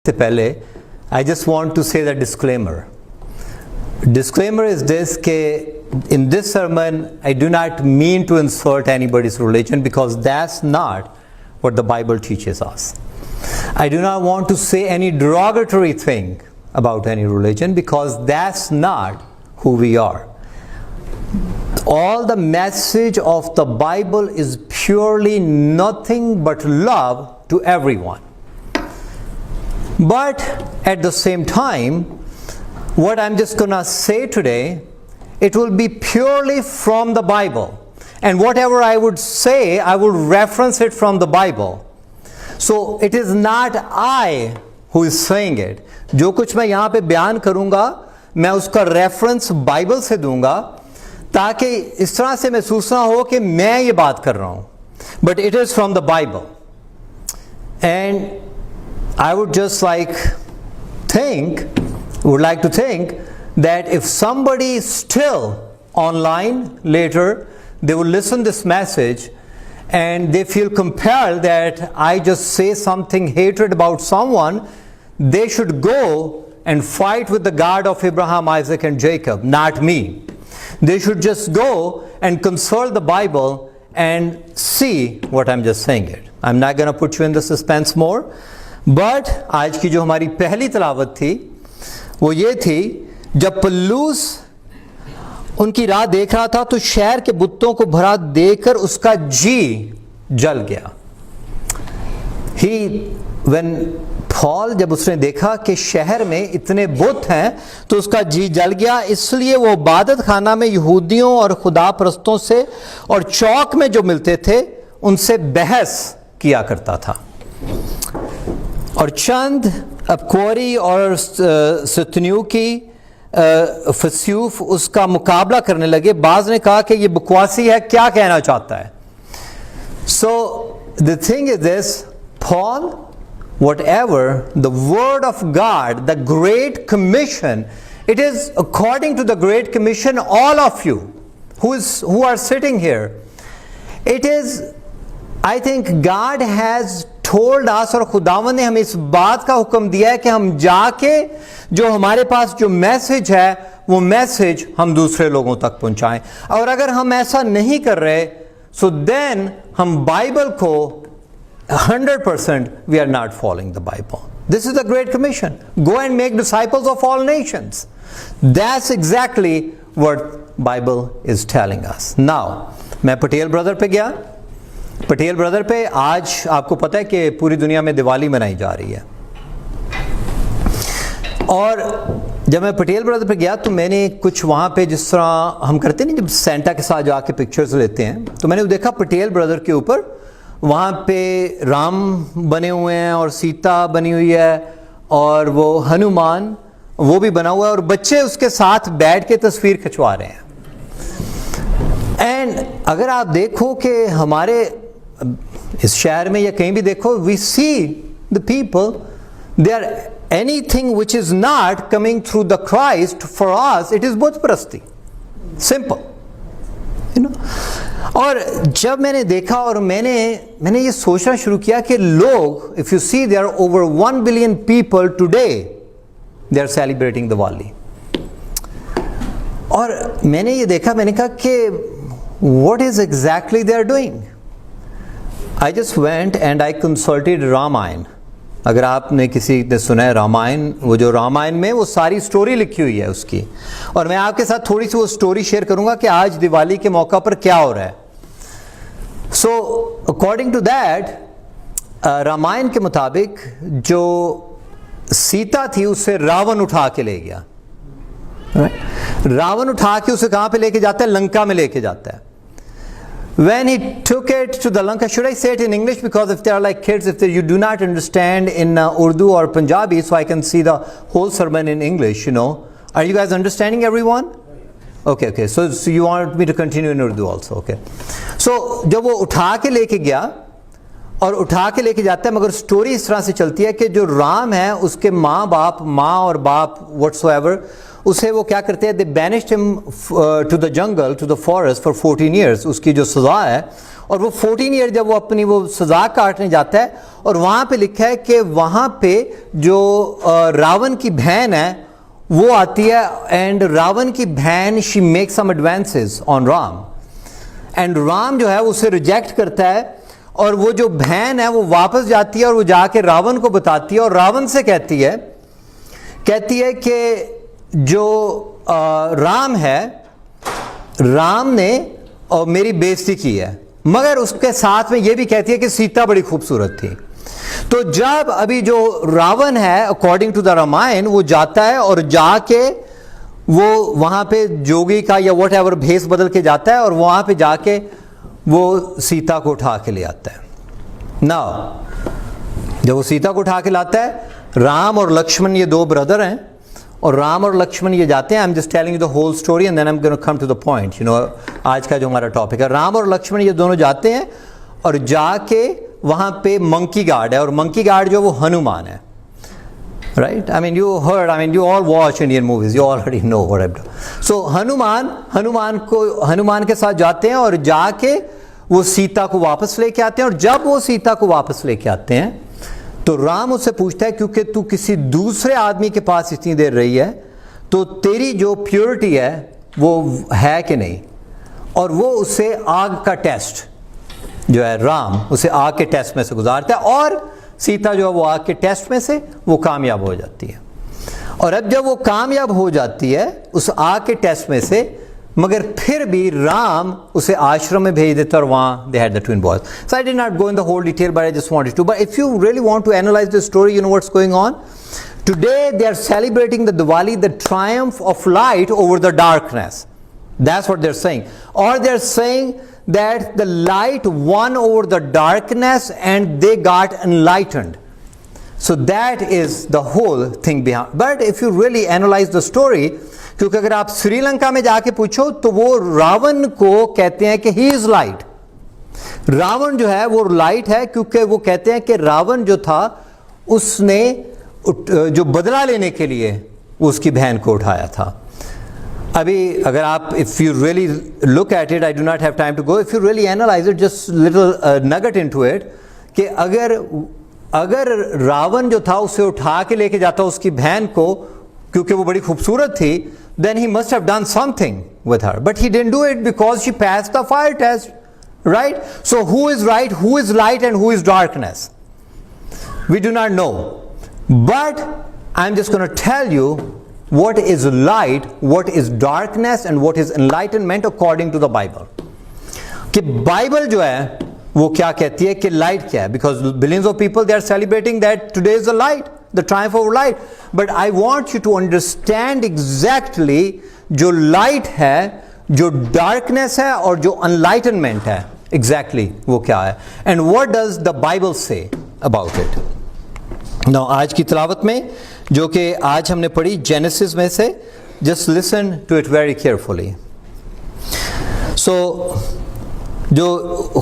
से पहले I just want to say the disclaimer. Disclaimer is this कि in this sermon I do not mean to insult anybody's religion because that's not what the Bible teaches us. I do not want to say any derogatory thing about any religion because that's not who we are. All the message of the Bible is purely nothing but love to everyone. But at the same time, what I'm just gonna say today, it will be purely from the Bible. And whatever I would say, I will reference it from the Bible. So it is not I who is saying it. जो कुछ मैं यहाँ पे बयान करूँगा, मैं उसका reference Bible से दूंगा ताकि इस तरह से महसूस ना हो कि मैं ये बात कर रहा हूँ. But it is from the Bible. And I would just like to think that if somebody is still online later, they will listen this message and they feel compelled that I just say something hatred about someone, they should go and fight with the God of Abraham, Isaac and Jacob, not me. They should just go and consult the Bible and see what I'm just saying it. I'm not going to put you in the suspense more. But आज की जो हमारी पहली तलावत थी वो ये थी, जब पल्लूस उनकी राह देख रहा था तो शहर के बुतों को भरा देखकर उसका जी जल गया. Paul जब उसने देखा कि शहर में इतने बुत हैं तो उसका जी जल गया. इसलिए वो इबादत खाना में यहूदियों और खुदा परस्तों से और चौक में जो मिलते थे उनसे बहस किया करता था. और चंद अबकोरी और सतन्यूकी फस्यूफ उसका मुकाबला करने लगे. बाज ने कहा कि ये बकवासी है, क्या कहना चाहता है. So the thing is this, Paul, whatever the word of God, the Great Commission, it is according to the Great Commission, all of you who are sitting here, it is, I think God has told us, और खुदावन ने हमें इस बात का हुक्म दिया है कि हम जाके जो हमारे पास जो मैसेज है वो मैसेज हम दूसरे लोगों तक पहुंचाएं. और अगर हम ऐसा नहीं कर रहे, so then हम बाइबल को 100% we are not following the Bible. This is the Great Commission. Go and make disciples of all nations. That's exactly what Bible is telling us. Now, मैं पटेल ब्रदर पे गया. पटेल ब्रदर पे आज आपको पता है कि पूरी दुनिया में दिवाली मनाई जा रही है. और जब मैं पटेल ब्रदर पे गया तो मैंने कुछ वहाँ पे जिस तरह हम करते हैं ना, जब सेंटा के साथ जाके पिक्चर्स लेते हैं, तो मैंने देखा पटेल ब्रदर के ऊपर वहाँ पे राम बने हुए हैं और सीता बनी हुई है और वो हनुमान वो भी बना हुआ है और बच्चे उसके साथ बैठ के तस्वीर खिंचवा रहे हैं. एंड अगर आप देखो कि हमारे इस शहर में या कहीं भी देखो, we see the people, they are anything which is not coming through the Christ, for us it is बुत परस्ती. Simple, you know. और जब मैंने देखा और मैंने ये सोचना शुरू किया कि लोग, if you see, there are over 1 billion people today, they are celebrating Diwali. और मैंने ये देखा, मैंने कहा कि what is exactly they are doing? I just went and I consulted Ramayan. अगर आपने किसी ने सुना है रामायण, वो जो रामायण में वो सारी स्टोरी लिखी हुई है उसकी, और मैं आपके साथ थोड़ी सी वो स्टोरी शेयर करूंगा कि आज दिवाली के मौका पर क्या हो रहा है. So according to that, Ramayan के मुताबिक जो सीता थी उसे रावण उठा के ले गया. रावण उठा के उसे कहां पे लेके जाता है? लंका में लेके जाता है. When he took it to the Lanka, should I say it in English, because if they are like kids, if you do not understand in Urdu or Punjabi, so I can see the whole sermon in English, you know. Are you guys understanding, everyone? Okay. So you want me to continue in Urdu also, okay. So जब वो उठा के लेके गया और उठा के लेके जाता है, मगर स्टोरी इस तरह से चलती है कि जो राम है उसके माँ और बाप whatsoever, उसे वो क्या करते हैं, they banished him to the jungle, to the forest for 14 years. उसकी जो सज़ा है और वो 14 ईयर जब वो अपनी वो सजा काटने जाता है, और वहाँ पे लिखा है कि वहाँ पे जो रावण की बहन है वो आती है, एंड रावण की बहन she make some advances on Ram, and Ram जो है उसे रिजेक्ट करता है, और वो जो बहन है वो वापस जाती है और वो जाके रावण को बताती है, और रावण से कहती है कि जो राम है, राम ने और मेरी बेइज्जती की है, मगर उसके साथ में ये भी कहती है कि सीता बड़ी खूबसूरत थी। तो जब अभी जो रावण है अकॉर्डिंग टू द रामायण वो जाता है और जाके वो वहां पे जोगी का या वट एवर भेष बदल के जाता है और वहां पे जाके वो सीता को उठा के ले आता है। ना जब वो सीता को उठा के लाता है, राम और लक्ष्मण ये दो ब्रदर हैं, और राम और लक्ष्मण ये जाते हैं, I am just telling you the whole story and then I am gonna come to the point, you know, आज का जो हमारा टॉपिक है। राम और लक्ष्मण ये दोनों जाते हैं और जाके वहां पे मंकी गार्ड है, और मंकी गार्ड जो वो हनुमान है, right? I mean you heard, I mean you all watch Indian movies, you already know what I do. So Hanuman के साथ जाते हैं और जाके वो सीता को वापस लेके आते हैं, और जब वो सीता को वापस लेके आते हैं तो राम उससे पूछता है, क्योंकि तू किसी दूसरे आदमी के पास इतनी देर रही है तो तेरी जो प्योरिटी है वो है कि नहीं, और वो उससे आग का टेस्ट जो है, राम उसे आग के टेस्ट में से गुजारता है, और सीता जो है वो आग के टेस्ट में से वो कामयाब हो जाती है। और अब जब वो कामयाब हो जाती है उस आग के टेस्ट में से, मगर फिर भी राम उसे आश्रम में भेज देता, और वहाँ they had the twin boys. So I did not go in the whole detail, but I just wanted to. But if you really want to analyze the story, you know what's going on. Today they are celebrating the Diwali, the triumph of light over the darkness. That's what they're saying. Or they're saying that the light won over the darkness and they got enlightened. So that is the whole thing behind. But if you really analyze the story, क्योंकि अगर आप श्रीलंका में जाके पूछो तो वो रावण को कहते हैं कि ही इज लाइट। रावण जो है वो लाइट है, क्योंकि वो कहते हैं कि रावण जो था उसने जो बदला लेने के लिए उसकी बहन को उठाया था। अभी अगर आप if you really look at it, I do not have time to go, if you really analyze it, just little nugget into it, कि अगर रावण जो था उसे उठा के लेके जाता उसकी बहन को, क्योंकि वो बड़ी खूबसूरत थी, then he must have done something with her, but he didn't do it because she passed the fire test, right? So who is right, who is light, and who is darkness? We do not know, but I'm just going to tell you what is light, what is darkness, and what is enlightenment according to the Bible. कि Bible जो है वो क्या कहती है कि light क्या है, because billions of people they are celebrating that today is the light, the triumph of light, but I want you to understand exactly जो light है, जो darkness है, और जो enlightenment है, exactly वो क्या है, and what does the Bible say about it. Now आज की तिलावत में जो कि आज हमने पढ़ी जेनेसिस में से, just listen to it very carefully. So जो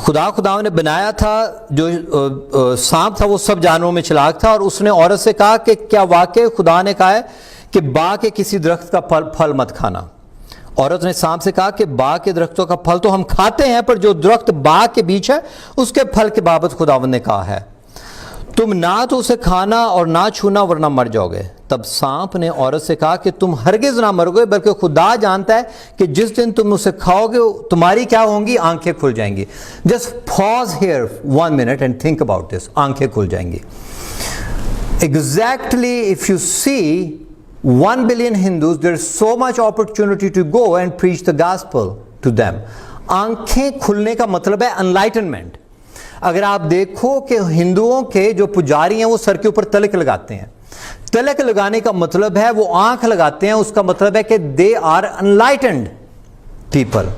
खुदा ने बनाया था, जो सांप था वो सब जानवरों में चालाक था, और उसने औरत से कहा कि क्या वाकई खुदा ने कहा है कि बाग के किसी दरख्त का फल मत खाना। औरत ने सांप से कहा कि बाग के दरख्तों का फल तो हम खाते हैं, पर जो दरख्त बाग के बीच है उसके फल के बाबत खुदावंद ने कहा है तुम ना तो उसे खाना और ना छूना वरना मर जाओगे। तब सांप ने औरत से कहा कि तुम हरगिज ना मरोगे, बल्कि खुदा जानता है कि जिस दिन तुम उसे खाओगे तुम्हारी क्या होंगी, आंखें खुल जाएंगी। Just pause here 1 minute and think about this, आंखें खुल जाएंगी। Exactly if you see 1 billion Hindus, there is so much opportunity to go and preach the gospel to them. आंखें खुलने का मतलब है एनलाइटनमेंट। अगर आप देखो कि हिंदुओं के जो पुजारी हैं वो सर के ऊपर तिलक लगाते हैं, तिलक लगाने का मतलब है वो आंख लगाते हैं, उसका मतलब है कि दे आर अनलाइटेंड पीपल।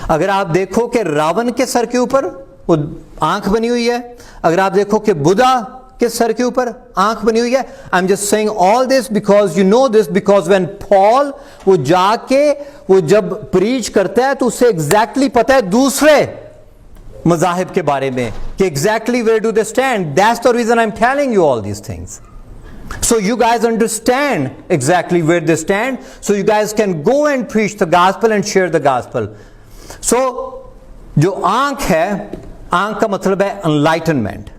अगर आप देखो कि रावण के सर के ऊपर वो आंख बनी हुई है, अगर आप देखो कि बुद्धा के सर के ऊपर आंख बनी हुई है। आई am just saying all this because you know this, because when Paul वो जाके वो जब प्रीच करता है तो उसे एग्जैक्टली पता है दूसरे मज़ाहिब के बारे में कि exactly where do they stand. That's the reason I am telling you all these things, so you guys understand exactly where they stand, so you guys can go and preach the gospel and share the gospel. So जो आंख है आंख का मतलब है enlightenment.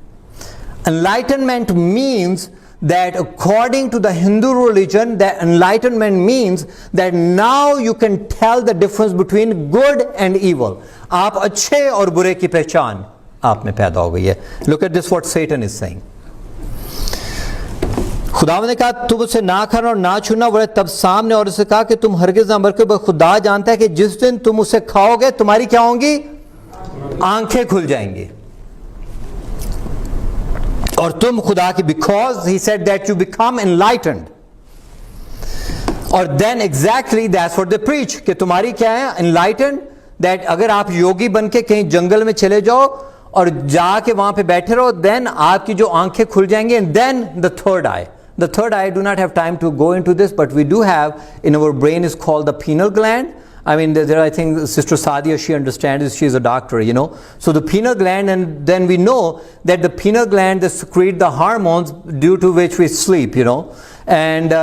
Enlightenment means that according to the Hindu religion, that enlightenment means that now you can tell the difference between good and evil. आप अच्छे और बुरे की पहचान आप में पैदा हो गई है. Look at this, what Satan is saying. खुदावंद ने कहा तुम उसे ना खाना और ना छूना, बोले तब सामने और उसे कहा कि तुम हरगिज़ ना मरो, खुदा जानता है कि जिस दिन तुम उसे खाओगे तुम्हारी क्या होंगी, आंखें खुल जाएंगी और तुम खुदा की, because he said that you become enlightened. और then exactly that's what they preach कि तुम्हारी क्या है, एनलाइटेंड. दैट अगर आप योगी बन के कहीं जंगल में चले जाओ और जाके वहां पे बैठे रहो, देन आपकी जो आंखें खुल जाएंगी. And then the third eye, the third eye, I do not have time to go into this, but we do have in our brain is called the pineal gland. I mean, there I think Sister Sadia, she understands this, she is a doctor, you know. So the pineal gland, and then we know that the pineal gland, they secrete the hormones due to which we sleep, you know. And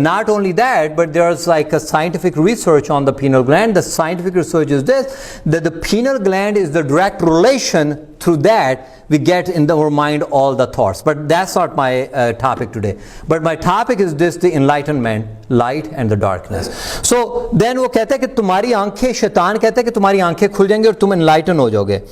not only that, but there's like a scientific research on the pineal gland. The scientific research is this, that the pineal gland is the direct relation, through that we get in our mind all the thoughts. But that's not my topic today. But my topic is this, the enlightenment, light and the darkness. So then वो कहता है कि तुम्हारी आंखें, शैतान कहता है कि तुम्हारी आंखें खुल जाएंगी और तुम enlighten हो जाओगे.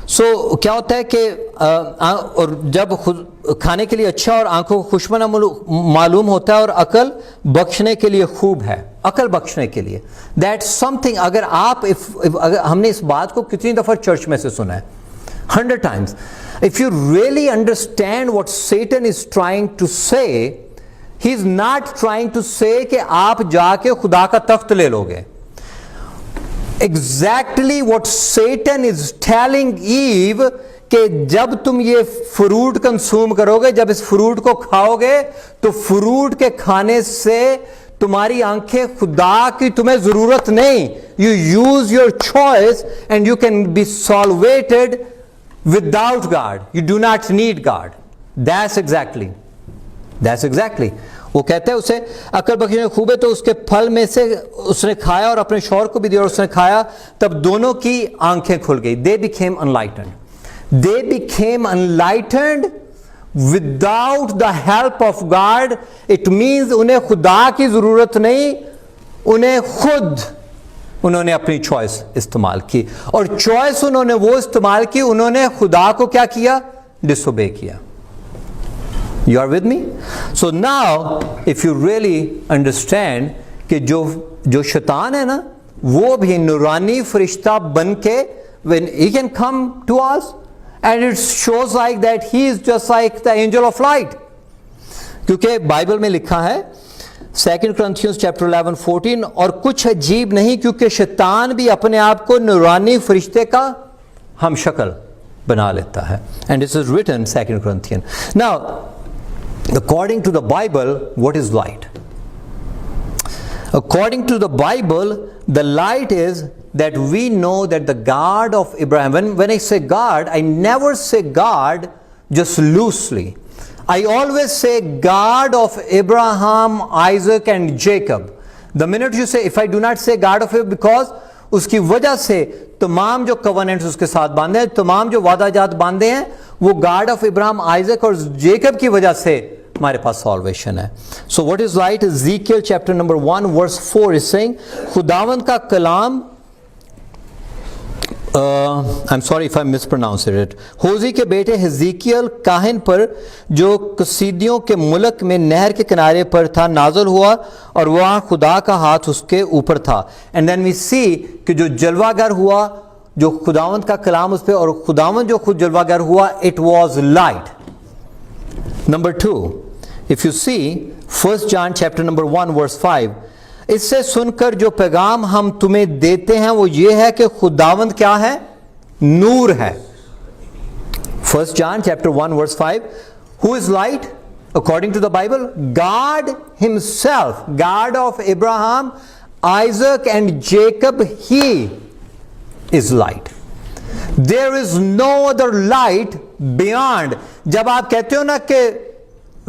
So क्या होता है कि और जब खुद खाने के लिए अच्छा और आंखों को खुशबना मालूम होता है और अकल बख्शने के लिए खूब है, अकल बख्शने के लिए. That's something. अगर आप अगर हमने इस बात को कितनी दफ़ा चर्च में से सुना है, 100 times. If you really understand what Satan is trying to say, he is not trying to say कि आप जाके खुदा का तख्त ले लोगे. Exactly what Satan is telling Eve कि जब तुम ये फ्रूट कंज्यूम करोगे, जब इस फ्रूट को खाओगे, तो फ्रूट के खाने से तुम्हारी आंखें खुदा की तुम्हें जरूरत नहीं. You use your choice and you can be salvated without God. You do not need God. That's exactly. वो कहते हैं उसे अकल बख्शने खूब है, तो उसके फल में से उसने खाया और अपने शौहर को भी दिया और उसने खाया, तब दोनों की आंखें खुल गई. They became enlightened. They became enlightened without the help of God. It means उन्हें खुदा की जरूरत नहीं, उन्हें खुद उन्होंने अपनी चॉइस इस्तेमाल की. और चॉइस उन्होंने वो इस्तेमाल की, उन्होंने खुदा को क्या किया, डिसोबे किया. You are with me? So now if you really understand कि जो शैतान है ना, वो भी नूरानी फरिश्ता बन के, when he can come to us and it shows like that he is just like the angel of light. क्योंकि बाइबल में लिखा है 2 Corinthians chapter 11:14, और कुछ अजीब नहीं क्योंकि शैतान भी अपने आप को नूरानी फरिश्ते का हम शक्ल बना लेता है. And this is written 2 Corinthians. Now according to the Bible, what is light? According to the Bible, the light is that we know that the God of Abraham, when I say God, I never say God just loosely. I always say God of Abraham, Isaac and Jacob. The minute you say, if I do not say God of Abraham, because उसकी वजह से तमाम जो कवनेंट्स उसके साथ बांधे हैं, तमाम जो वादाजात बांधे हैं, वो गॉड ऑफ इब्राहिम, आइजक और जेकब की वजह से हमारे पास सॉल्वेशन है. So what is light? Ezekiel chapter number 1 verse 4 is saying, खुदावंद का कलाम, I am sorry if I mispronounce it, होजी के बेटे हिजकियल काहिन पर जो कसीदियों के मुल्क में नहर के किनारे पर था नाज़िल हुआ और वहाँ खुदा का हाथ उसके ऊपर था. एंड देन वी सी कि जो जलवागर हुआ, जो खुदावंद का कलाम उस पर, और खुदावंद जो खुद जलवागर हुआ, it was light. Number 2, if you see 1 John chapter number 1 verse 5, इससे सुनकर जो पैगाम हम तुम्हें देते हैं वो ये है कि खुदावंद क्या है, नूर है. 1 John chapter 1 verse 5, who is light according to the Bible? God himself, God of Abraham, Isaac and Jacob, he is light. There is no other light beyond. जब आप कहते हो ना कि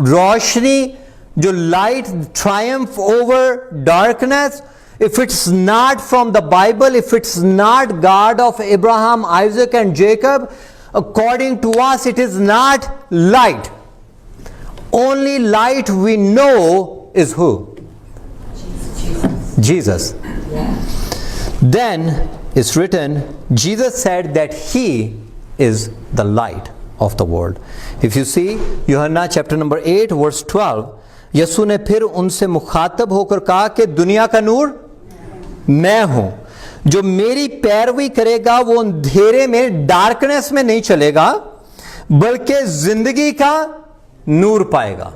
रोशनी, जो light Triumph over darkness, if it's not from the Bible, if it's not God of Abraham, Isaac and Jacob, according to us it is not light. Only light we know is who? Jesus. Then it's written, Jesus said that he is the light of the world. If you see यूहन्ना chapter number 8 verse 12, Yesu ने फिर उनसे मुखातब होकर कहा कि दुनिया का नूर मैं हूं, जो मेरी पैरवी करेगा वो अंधेरे में, डार्कनेस में नहीं चलेगा, बल्कि जिंदगी का नूर पाएगा।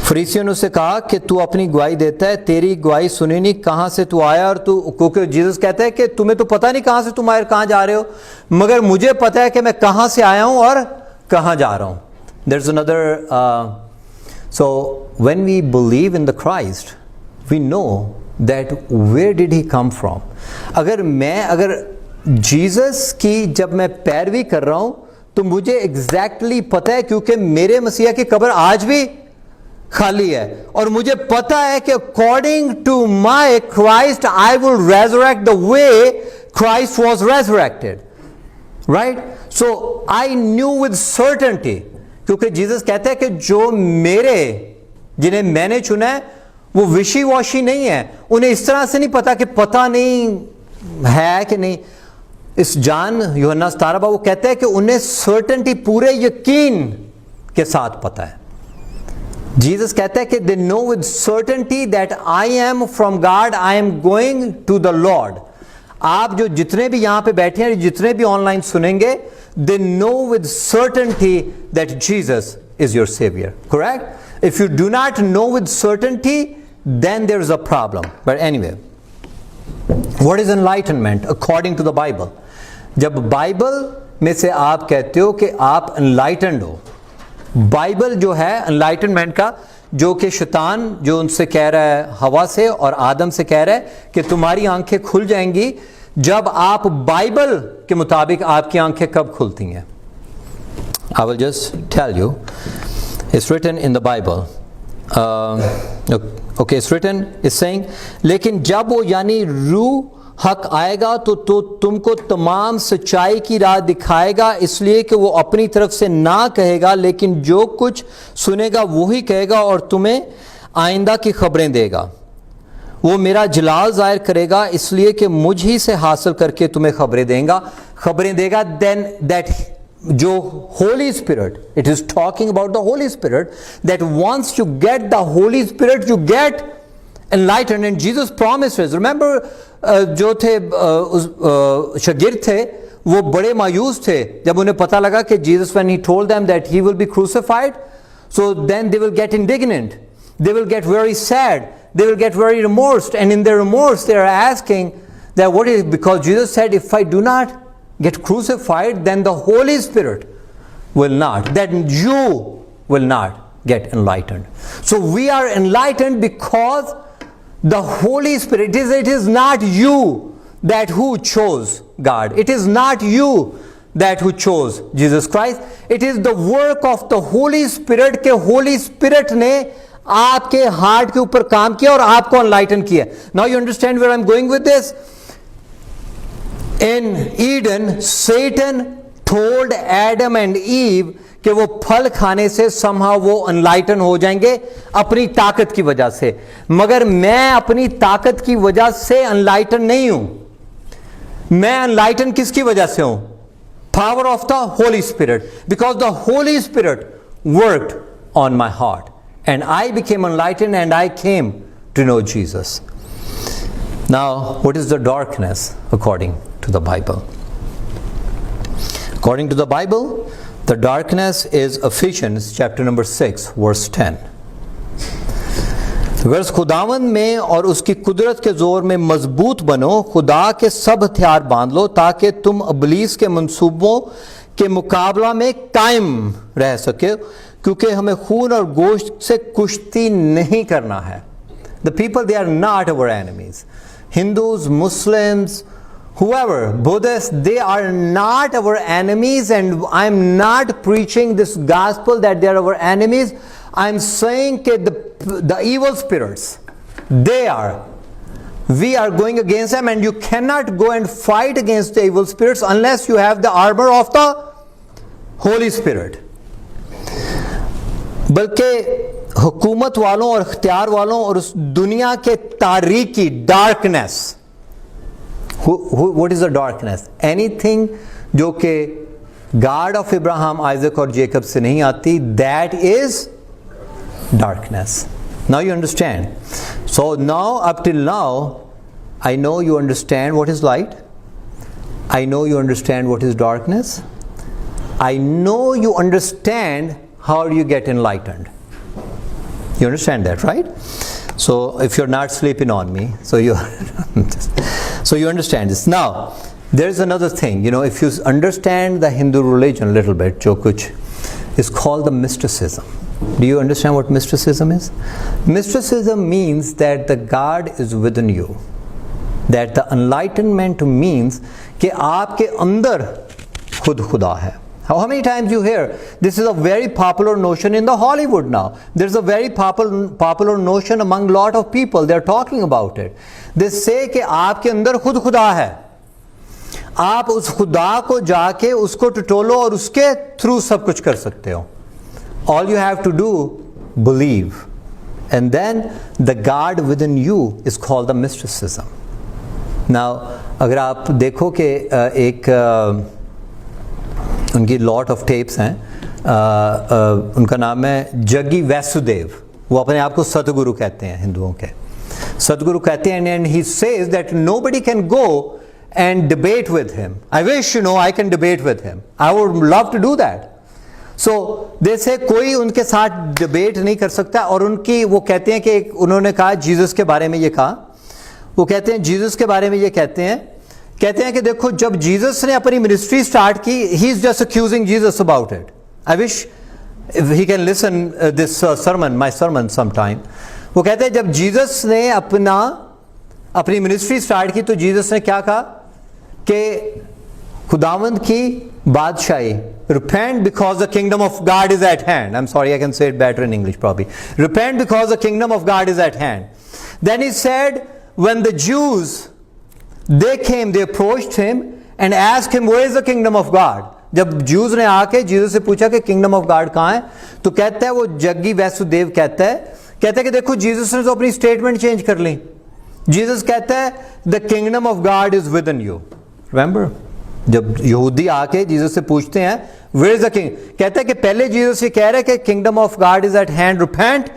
फरीसियों ने उससे कहा कि तू अपनी गवाही देता है, तेरी गवाही सुनी नहीं, कहां से तू आया? और तू, क्योंकि जीसस कहता है कि तुम्हें तो पता नहीं कहां से तुम आए, कहां जा रहे हो, मगर मुझे पता है कि मैं कहां से आया हूं और कहां जा रहा हूं। There's another so when we believe in the Christ, we know that where did he come from. अगर जीसस की जब मैं पैरवी कर रहा हूं तो मुझे एग्जैक्टली पता है, क्योंकि मेरे मसीहा की कब्र आज भी खाली है, और मुझे पता है कि according to my Christ I will resurrect the way Christ was resurrected, right? So I knew with certainty, क्योंकि जीसस कहते हैं कि जो मेरे, जिन्हें मैंने चुना है वो विशी वॉशी नहीं है, उन्हें इस तरह से नहीं पता कि पता नहीं है कि नहीं। इस जान यूहन्ना 17 वो कहते हैं कि उन्हें सर्टेनिटी, पूरे यकीन के साथ पता है। जीसस कहता है कि they know with certainty that I am from God, I am going to the Lord. आप जो जितने भी यहां पे बैठे हैं, जितने भी ऑनलाइन सुनेंगे, they know with certainty that Jesus is your savior, correct? If you do not know with certainty, then there is a problem. But anyway, what is enlightenment according to the Bible? जब Bible में से आप कहते हो कि आप enlightened हो, Bible जो है enlightenment का, जो कि शैतान जो उनसे कह रहा है, हवा से और आदम से कह रहा है कि तुम्हारी आंखें खुल जाएंगी जब आप बाइबल के मुताबिक, आपकी आंखें कब खुलती हैं? I will just tell you. It's written in the Bible. Okay, it's written, it's saying, लेकिन जब वो यानी रूह हक आएगा तो तुमको तमाम सच्चाई की राह दिखाएगा, इसलिए कि वो अपनी तरफ से ना कहेगा, लेकिन जो कुछ सुनेगा वही कहेगा और तुम्हें आइंदा की खबरें देगा। वो मेरा जलाल जाहिर करेगा, इसलिए कि मुझ ही से हासिल करके तुम्हें खबरें देगा। देन दैट जो Holy Spirit, it is talking about the Holy Spirit, that once you get the Holy Spirit you get enlighten. And Jesus promises, remember जो थे शागिर्द थे वो बड़े मायूस थे जब उन्हें पता लगा कि Jesus when he told them that he will be crucified, so then they will get indignant, they will get very sad, they will get very remorsed, and in their remorse they are asking that what is, because Jesus said if I do not get crucified then the Holy Spirit will not, that you will not get enlightened. So we are enlightened because the Holy Spirit, it is not you that who chose God, it is not you that who chose Jesus Christ, it is the work of the Holy Spirit के Holy Spirit ने आपके heart के ऊपर काम किया और आपको enlighten किया। Now you understand where I am going with this. In Eden Satan told Adam and Eve कि वो फल खाने से somehow वो अनलाइटन हो जाएंगे अपनी ताकत की वजह से, मगर मैं अपनी ताकत की वजह से अनलाइटन नहीं हूं। मैं अनलाइटन किसकी वजह से हूं? Power of the Holy spirit, because the Holy spirit worked on my heart and I became enlightened and I came to know Jesus. Now, what is the darkness according to the Bible? According to the Bible, the darkness is Ephesians chapter number 6 verse 10. गर्ज खुदावंद में और उसकी कुदरत के जोर में मजबूत बनो, खुदा के सब हथियार बांध लो ताकि तुम इब्लीस के मंसूबों के मुकाबला में कायम रह सके, क्योंकि हमें खून और गोश्त से कुश्ती नहीं करना है। The people, they are not our enemies. Hindus, Muslims, whoever, Buddhists, they are not our enemies, and I'm not preaching this gospel that they are our enemies. I'm saying that the evil spirits, they are we are going against them, and you cannot go and fight against the evil spirits unless you have the armor of the Holy Spirit. बल्कि हुकूमत वालों और इख्तियार वालों और उस दुनिया के तारीकी darkness, what is the darkness? Anything जो कि गॉड ऑफ इब्राहिम, आइजक और जेकब से नहीं आती, that is darkness. Now you understand. So now, up till now, I know you understand what is light. I know you understand what is darkness. I know you understand how you get enlightened. You understand that, right? So if you're not sleeping on me, so you so you understand this. Now there's another thing, you know, if you understand the Hindu religion a little bit, jo kuch is called the mysticism. Do you understand what mysticism is? Mysticism means that the God is within you. That the enlightenment means कि आपके अंदर खुद खुदा है. How many times you hear this is a very popular notion in the Hollywood now. There's a very popular notion among lot of people. They're talking about it. They say कि आपके अंदर खुद खुदा है. आप उस खुदा को जाके उसको टटोलो और उसके थ्रू सब कुछ कर सकते हो. All you have to do, believe. And then the God within you is called the mysticism. Now, अगर आप देखो कि एक उनकी लॉट ऑफ टेप्स हैं, उनका नाम है जग्गी वैसुदेव. वो अपने आप को सतगुरु कहते हैं, हिंदुओं के सतगुरु कहते हैं. And he says that nobody can go and debate with him. I wish, you know, I can debate with him. I would love to do that. So they say कोई उनके साथ डिबेट नहीं कर सकता. और उनकी वो कहते हैं कि उन्होंने कहा जीसस के बारे में ये कहा, वो कहते हैं जीसस के बारे में ये कहते हैं कि देखो जब जीसस ने अपनी मिनिस्ट्री स्टार्ट की, he is just accusing Jesus about it. I wish he can listen this sermon, my sermon some time. वो कहते हैं जब जीसस ने अपनी मिनिस्ट्री स्टार्ट की तो जीसस ने क्या कहा कि खुदावंद की बादशाही, repent because the kingdom of God is at hand. I'm sorry, I can say it better in English probably. Repent because the kingdom of God is at hand. Then he said, when the Jews, they came, they approached him and asked him, where is the kingdom of God? जब Jews ने आके Jesus से पूछा कि kingdom of God कहाँ है, तो कहता है वो जग्गी वैसुदेव कहता है कि देखो जीसस ने तो अपनी स्टेटमेंट चेंज कर ली. जीसस कहता है the kingdom of God is within you. Remember? जब यहूदी आके जीसस से पूछते हैं वेयर इज द किंग, कहता है कि पहले जीसस ये कह रहे हैं कि kingdom of God is eight hand, repent.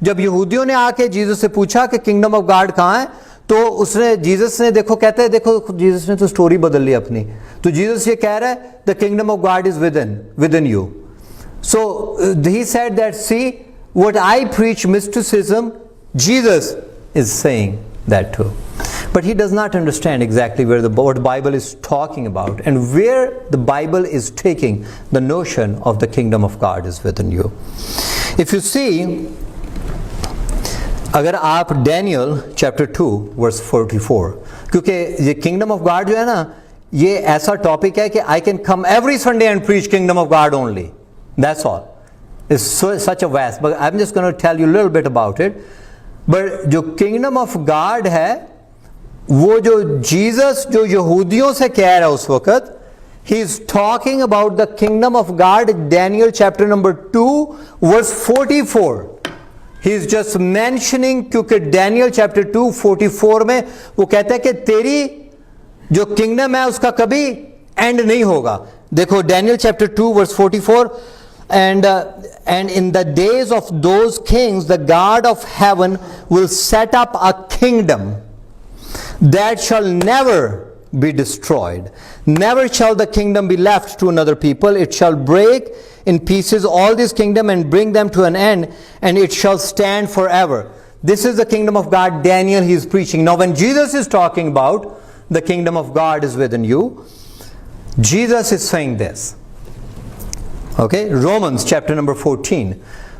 जब यहूदियों ने आके जीसस से पूछा कि किंगडम ऑफ गॉड कहाँ है, तो उसने जीसस ने देखो कहता है देखो जीसस ने तो स्टोरी बदल ली अपनी. तो जीसस ये कह रहा है the kingdom of God is within you. So he said that see what I preach mysticism, Jesus is saying that too. But he does not understand exactly where what Bible is talking about and where the Bible is taking the notion of the kingdom of God is within you. If you see, अगर आप Daniel chapter 2 verse 44, क्योंकि ये kingdom of God जो है ना, ये ऐसा topic है कि I can come every Sunday and preach kingdom of God only. That's all. It's such a vast, but I'm just going to tell you a little bit about it. But जो kingdom of God है, वो जो Jesus जो यहूदियों से कह रहा है उस वक्त, he is talking about the kingdom of God. Daniel chapter number 2 verse 44. He is just mentioning, क्योंकि डैनियल चैप्टर 2 44 में वो कहता है कि तेरी जो किंगडम है उसका कभी एंड नहीं होगा. देखो Daniel chapter 2 verse 44. And in the days of those kings, the God of heaven will set up a kingdom that shall never be destroyed. Never shall the kingdom be left to another people. It shall break in pieces all this kingdom and bring them to an end, and it shall stand forever. This is the kingdom of God Daniel he is preaching. Now when Jesus is talking about the kingdom of God is within you, Jesus is saying this. Okay, Romans chapter number 14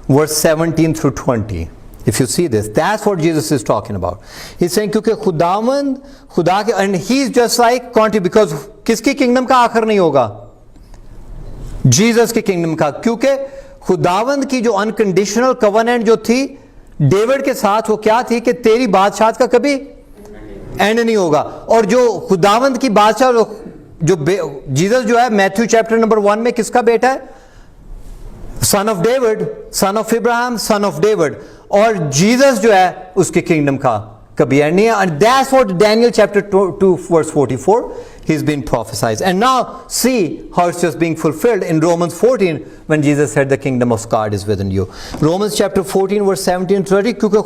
verse 17 through 20. If you see this, that's what Jesus is talking about. He's saying क्योंकि खुदावंद खुदा के, and he's just like because किसकी kingdom का आखिर नहीं होगा? Jesus की किंगडम का. क्योंकि खुदावंद की जो अनकंडीशनल कवनेंट जो थी डेविड के साथ, वो क्या थी कि तेरी बादशाहत का कभी एंड नहीं होगा। और जो खुदावंद की बादशाह जो जीसस जो है मैथ्यू चैप्टर नंबर 1 में किसका बेटा है? Son of David, son of Ibrahim, son of David. और जीसस जो है उसके किंगडम का कभी एंड नहीं है। And that's what Daniel chapter 2 verse 44 he's been prophesied. And now see how it's just being fulfilled in Romans 14 when Jesus said the kingdom of God is within you. Romans chapter 14 verse 17 and 30, क्योंकि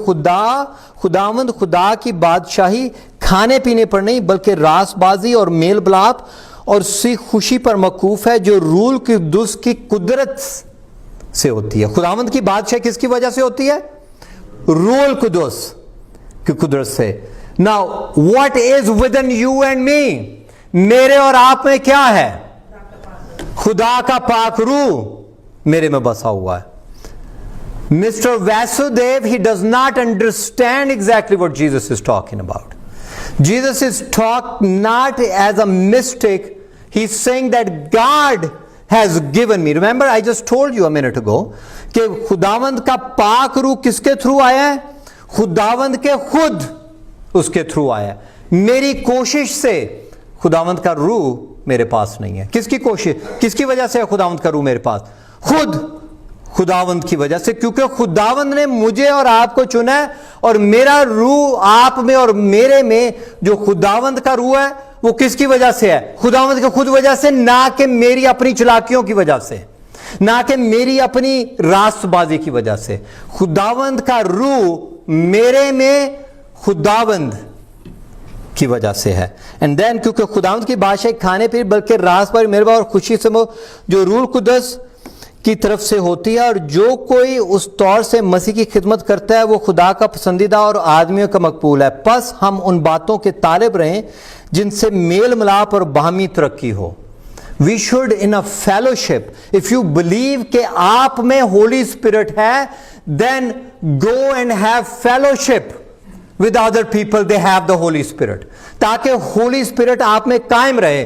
खुदावंद खुदा की बादशाही खाने पीने पर नहीं बल्कि रासबाजी और मेल बलाप और सी खुशी पर मकूफ है जो रूल कुद्दुस की कुदरत से होती है। खुदावंद की बादशाही किसकी वजह से होती है? रूल कुद्दुस की कुदरत से। Now what is within you and me? मेरे और आप में क्या है? खुदा का पाक रूह मेरे में बसा हुआ है। Mister Vasudev, he does not understand exactly what Jesus is talking about. Jesus is talking not as a mystic. He's saying that God has given me. Remember, I just told you a minute ago कि खुदावंद का पाक रूह किसके through आया है? खुदावंद के खुद उसके थ्रू आया है। मेरी कोशिश से खुदावंद का रूह मेरे पास नहीं है। किसकी कोशिश, किसकी वजह से है खुदावंद का रूह मेरे पास? खुद खुदावंद की वजह से, क्योंकि खुदावंद ने मुझे और आपको चुना है। और मेरा रूह आप में और मेरे में जो खुदावंद का रूह है वो किसकी वजह से है? खुदावंद के खुद वजह से, ना कि मेरी अपनी चालाकियों की वजह से, ना कि मेरी अपनी रास्तबाजी की वजह से। खुदावंद का रूह मेरे में खुदावंद की वजह से है। एंड देन क्योंकि खुदावंद की बादशाही खाने पीने बल्कि रासबाजी मेहरबान और खुशी से जो रूल कुद्दस की तरफ से होती है। और जो कोई उस तौर से मसीह की खिदमत करता है वो खुदा का पसंदीदा और आदमियों का मकबूल है। बस हम उन बातों के तालिब रहें जिनसे मेल मिलाप और बाहमी तरक्की हो। We should in a fellowship, if you believe कि आप में होली स्पिरिट है, then go and have fellowship with other people they have the Holy Spirit, ताकि Holy Spirit आप में कायम रहे,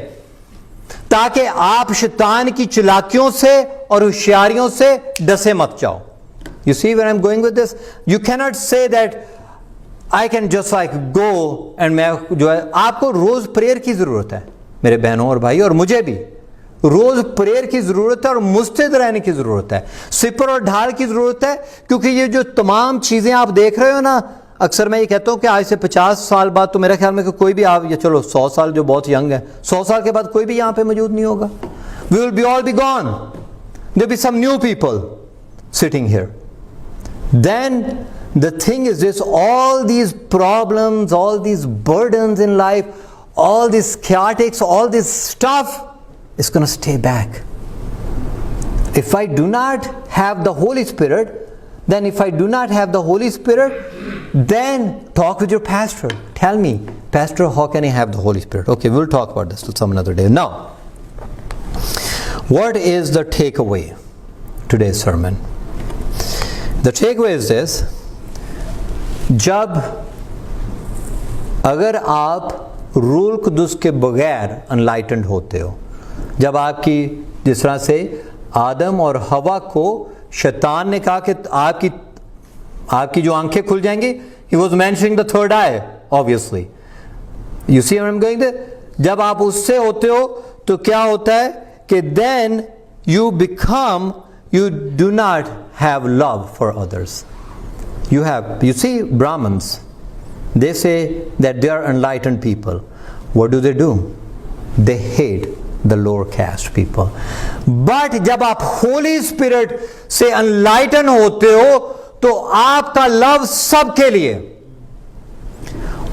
ताकि आप शैतान की चालाकियों से और होशियारियों से डसे मत जाओ। You see where I'm going with this? You cannot say that I can just like go and मैं जो है, आपको रोज प्रेयर की जरूरत है मेरे बहनों और भाई, और मुझे भी रोज प्रेयर की जरूरत है और मुस्तैद रहने की जरूरत है, सिपर और ढाल की जरूरत है। क्योंकि ये जो तमाम चीजें आप देख रहे हो ना, अक्सर मैं ये कहता हूँ कि आज से 50 साल बाद तो मेरे ख्याल में कोई भी आप, या चलो 100 साल जो बहुत यंग है, 100 साल के बाद कोई भी यहाँ पे मौजूद नहीं होगा। We will be all be gone, there be some new people sitting here. Then the thing is this, all these problems, all these burdens in life, all this chaotics, all this stuff is going to stay back. If I do not have the Holy Spirit, then if I do not have the Holy Spirit, then talk with your pastor. Tell me, Pastor, how can I have the Holy Spirit? Okay, we'll talk about this some another day. Now, what is the takeaway today's sermon? The takeaway is this: जब अगर आप rule Quddus के बगैर अनलाइटेंड होते हो, जब आपकी जिस तरह से आदम और हवा को शैतान ने कहा कि आपकी जो आंखें खुल जाएंगी, he was mentioning the third eye, obviously. You see where I'm going there? जब आप उससे होते हो तो क्या होता है कि then you do not have love for others. You see Brahmins, they say that they are enlightened people. What do? They hate the lower caste people. But जब आप होली स्पिरिट से अनलाइटन होते हो तो आपका लव सबके लिए,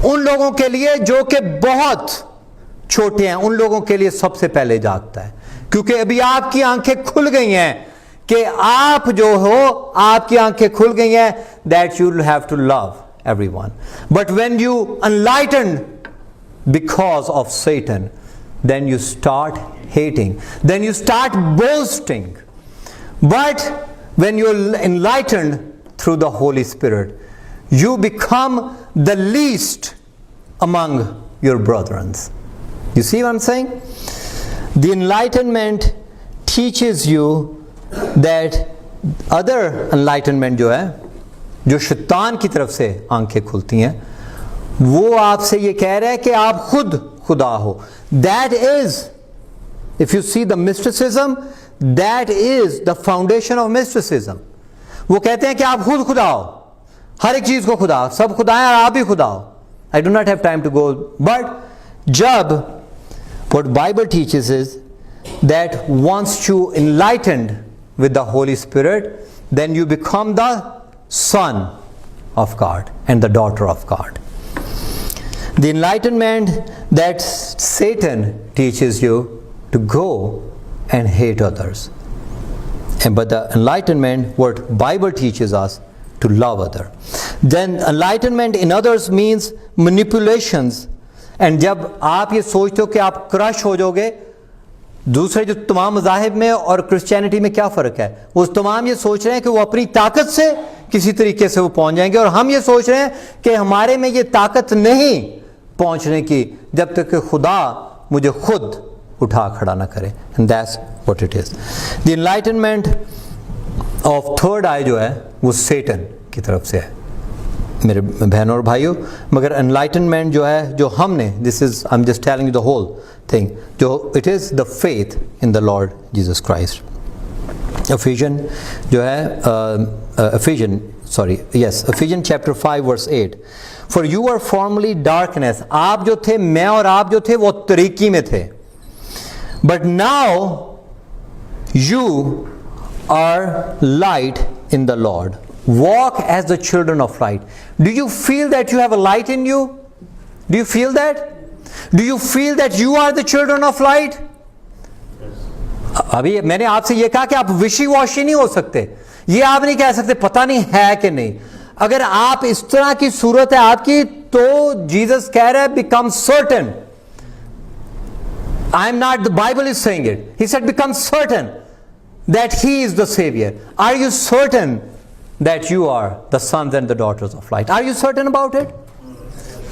उन लोगों के लिए जो कि बहुत छोटे हैं, उन लोगों के लिए सबसे पहले जागता है। क्योंकि अभी आपकी आंखें खुल गई हैं कि आप जो हो, आपकी आंखें खुल गई हैं, that you have to love everyone. But when you enlighten because of Satan, then you start hating, then you start boasting. But when you're enlightened through the Holy Spirit, you become the least among your brethren. You see what I'm saying? The enlightenment teaches you that other enlightenment जो है, जो शैतान की तरफ से आंखें खुलती हैं, वो आपसे ये कह रहा है कि आप खुद खुदा हो. That is, if you see the mysticism, that is the foundation of mysticism. वो कहते हैं कि आप खुद खुदा हो, हर एक चीज को खुदा, सब खुदा है और आप भी खुदा हो. I do not have time to go, but जब what Bible teaches is that once you enlightened with the Holy Spirit, then you become the son of God and the daughter of God. The enlightenment that Satan teaches you to go and hate others, but the enlightenment what Bible teaches us to love other. Then enlightenment in others means manipulations. And जब आप ये सोचते हो कि आप crush हो जाओगे, दूसरे जो तमाम मज़ाहिब में और क्रिश्चियनिटी में क्या फ़र्क है, वो तमाम ये सोच रहे हैं कि वो अपनी ताकत से किसी तरीके से वो पहुंच जाएंगे, और हम ये सोच रहे हैं कि हमारे में ये ताकत नहीं पहुंचने की जब तक कि खुदा मुझे खुद उठा खड़ा ना करे. And that's what it is. The enlightenment of third eye जो है वो सेटन की तरफ से है मेरे बहनों और भाइयों. मगर एनलाइटनमेंट जो है, जो हमने, this is I am just telling you the whole thing, जो it is the faith in the Lord Jesus Christ. Ephesian जो है, Ephesian chapter 5 verse 8, for you are formerly darkness. आप जो थे, मैं और आप जो थे, वो तरीकी में थे, but now you are light in the Lord. Walk as the children of light. Do you feel that you have a light in you? Do you feel that? Do you feel that you are the children of light? अभी मैंने आपसे ये कहा कि आप विशी washi नहीं हो सकते. ये आप नहीं कह सकते पता नहीं है कि नहीं. अगर आप इस तरह की सूरत है आपकी, तो जीसस कह रहा है become certain. I am not, the Bible is saying it. He said become certain that he is the Savior. Are you certain that you are the sons and the daughters of light? Are you certain about it?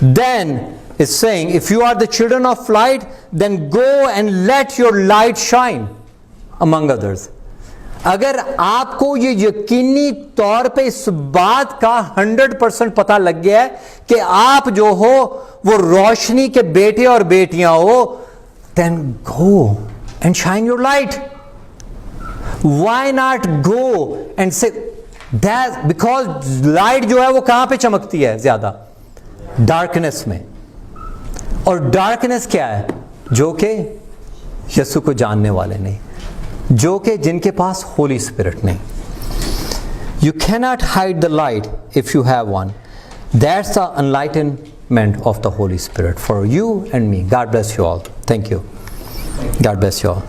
Then it's saying, if you are the children of light, then go and let your light shine among others. अगर आपको ये यकीनी तौर पे इस बात का 100% पता लग गया है कि आप जो हो वो रोशनी के बेटे और बेटियां हो, then go and shine your light. Why not go and say that? Because light जो है वो कहां पे चमकती है ज्यादा? डार्कनेस में. और डार्कनेस क्या है? जो कि यीशु को जानने वाले नहीं, जो कि जिनके पास होली स्पिरिट नहीं. You cannot hide the light if you have one. That's the enlightenment of the Holy Spirit for you and me. God bless you all. Thank you. God bless you all.